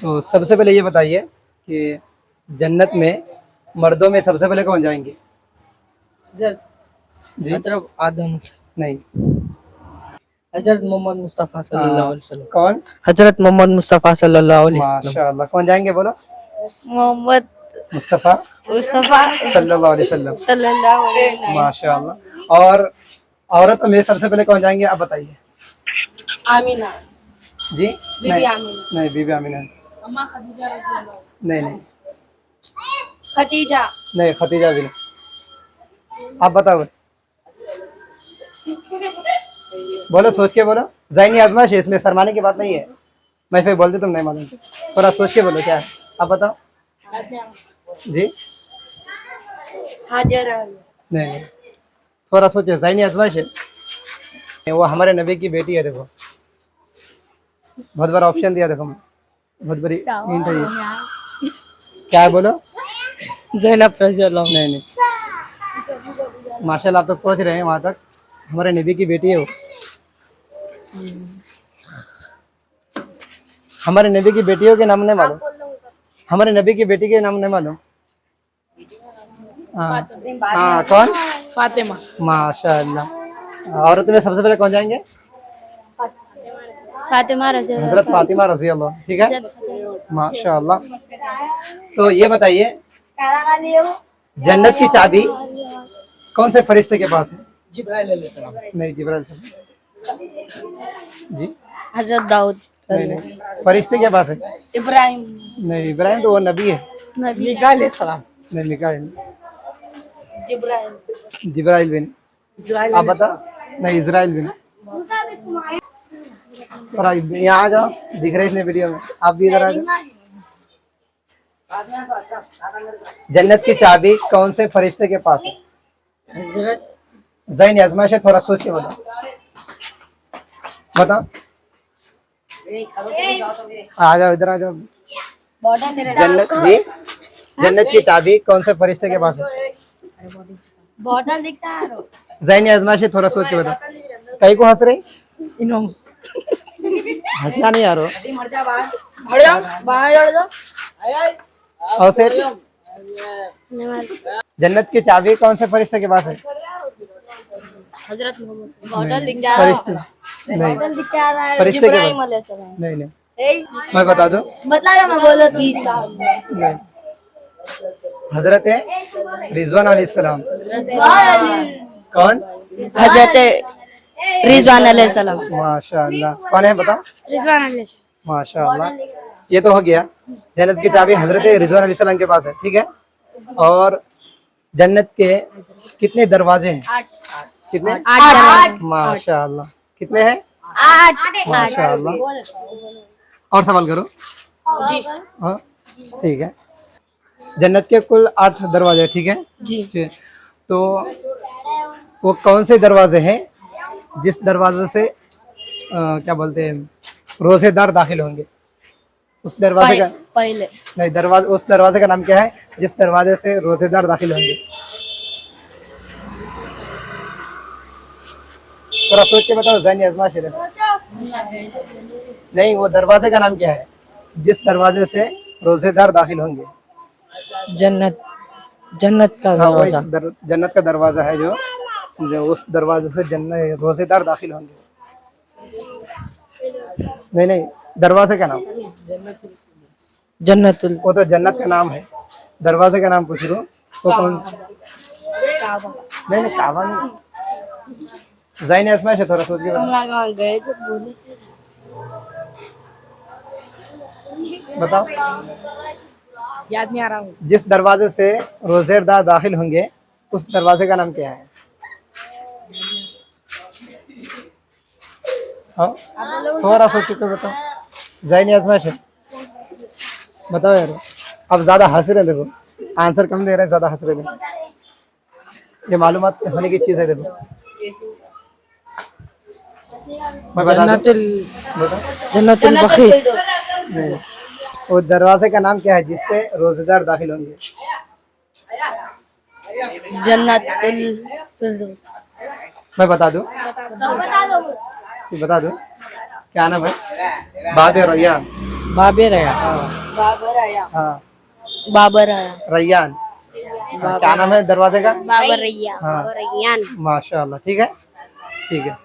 तो सबसे पहले ये बताइए कि जन्नत में मर्दों में सबसे पहले कौन जाएंगे? जी हजरत आदम, नहीं। हजरत मोहम्मद मुस्तफ़ा सल्लल्लाहु अलैहि वसल्लम, कौन? हजरत मोहम्मद मुस्तफ़ा सल्लल्लाहु अलैहि वसल्लम, माशाल्लाह। कौन जाएंगे बोलो? मोहम्मद मुस्तफ़ा मुस्तफा सल्लल्लाहु अलैहि वसल्लम। सल्लल्लाहु अलैहि वसल्लम। माशाल्लाह। और औरतों में सबसे पहले कौन जाएंगे आप बताइए? आमीना, जी बीबी नहीं आमीना, नहीं, बीबी आमीना अम्मा खदीजा रज़ी अल्लाह, नहीं नहीं खदीजा, नहीं, खतीजा भी नहीं। आप बताओ, बोलो, सोच के बोलो। ज़हनी आजमाइश है, इसमें शर्माने की बात नहीं है। मैं फिर बोलते तुम नहीं मालूम, थोड़ा सोच के बोलो क्या है। आप बताओ जी। हाजरा, नहीं नहीं, थोड़ा सोचो, ज़हनी आजमाइश है। वो हमारे नबी की बेटी है। देखो, बहुत बड़ा ऑप्शन दिया, देखो बहुत बड़ी हिंट है ये। क्या है बोलो? ज़ैनब रज़ी अल्लाह। नहीं नहीं, माशाल्लाह आप तो पहुंच रहे हैं वहां तक। हमारे नबी की बेटी है वो। हमारे नबी की बेटियों के नाम नहीं मालूम? हमारे नबी की बेटी के नाम नहीं मालूम? हाँ हाँ, कौन? फातिमा, माशाल्लाह। औरत में सबसे पहले कौन जाएंगे? फातिमा रज़ी अल्लाह, हजरत फातिमा रजी अल्लाह। ठीक है, माशाल्लाह। तो ये बताइए, जन्नत की चाबी कौन से फरिश्ते के पास है? जिब्राइल अलैहिस्सलाम, नहीं, जिब्राइल साहब। जी हजरत दाऊद, नहीं नहीं, फरिश्ते के पास है? इब्राहिम, नहीं, इब्राहिम तो वो नबी है। नबी, मीका अलैहिस्सलाम, नहीं, मिकाइल, जिब्राहिम, जिब्राइल भी नहीं। इस्राइल आप बता। नहीं, इजराइल भी नहीं। और यहाँ आ जाओ, दिख रहे इसने वीडियो में, आप भी इधर आ जाओ। जन्नत की चाबी कौन से फरिश्ते के पास है? हजरत ज़हनी आजमाइश है, थोड़ा सोच के बोलो। बताओ, आ जाओ, इधर आ जाओ। जन्नत जी, जन्नत की चाबी कौन से फरिश्ते के पास है? बॉटल दिखता है। ज़हनी आजमाइश है, थोड़ा सोच के बताओ। कहीं को हंस रही? इन्हों हंसना नहीं आ रहा। हट जाओ, बाहर हट जाओ। और फिर जन्नत की चाबी कौन से फरिश्ते के पास है? हजरत मोहम्मद, बॉटल दिख जा फरिश्ते रहा है, नहीं, बॉटल दिख जा रहा है। फरिश्ते के जिब्राहिम पास अलैहिस्सलाम, नहीं नहीं, मैं बता दूं? बता दो, मैं बोलो 30 साल नहीं, हजरत रिजवान अलैहिस्सलाम। कौन? हजरत रिजवान अलैहिस्सलाम, माशाल्लाह। कौन है बताओ? रिजवान अलैहिस्सलाम। माशाल्लाह। ये तो हो गया, जन्नत की चाबी हजरत रिजवान अलैहिस्सलाम के पास है। ठीक है, और जन्नत के कितने दरवाजे हैं? 8, कितने? 8, माशाल्लाह। कितने हैं? 8, माशाल्लाह। और सवाल करो। जी हाँ, ठीक है। जन्नत के कुल 8 दरवाजे, ठीक है जी। ठीक। तो वो कौन से दरवाजे हैं जिस दरवाजे से क्या बोलते हैं, रोजेदार दाखिल होंगे? उस दरवाजे का पहले नहीं, दरवाजा, उस दरवाजे का नाम क्या है जिस दरवाजे से रोजेदार दाखिल होंगे? थोड़ा सोच के बताओ, ज़हनी आजमाइश है। नहीं, वो दरवाजे का नाम क्या है जिस दरवाजे से रोजेदार दाखिल होंगे? जन्नत, जन्नत का हाँ, वो दरवाजा, जन्नत का दरवाजा है जो उस दरवाजे से जन्नत रोजेदार दाखिल होंगे। नहीं नहीं, दरवाजे का नाम। जन्नतुल, वो तो जन्नत का नाम है, दरवाजे का नाम पूछ लो। वो कौन? काबा। नहीं नहीं, काबा नहीं। ज़हनी आजमाइश है, थोड़ा सोच के बताओ। हम वहाँ गए तो बोले थे, बताओ, याद नहीं आ रहा हूँ। जिस दरवाजे से रोजेदार दाखिल होंगे उस दरवाजे का नाम क्या है? हाँ, थोड़ा सोच के बताओ। ज़हनी आजमाइश है, बताओ यार। अब ज्यादा हंस रहे, देखो आंसर कम दे रहे हैं, ज्यादा हंस रहे हैं। ये मालूमात होने की चीज है, देखो मैं बता दूं? जन्नतुल, बताओ। जन्नतुल बखी, नहीं, वो दरवाजे का नाम क्या है जिससे रोजेदार दाखिल होंगे? जन्नतुल फिरदौस। मैं बता दूं? बता दो। बता दूं क्या नाम है? बाब रैयान। बाबेर आया बाबर आया हाँ बाबर आया रैयान। हाँ, क्या नाम है दरवाजे का? बाबर रैया हाँ। बाबर रैयान माशाल्लाह, ठीक है ठीक है।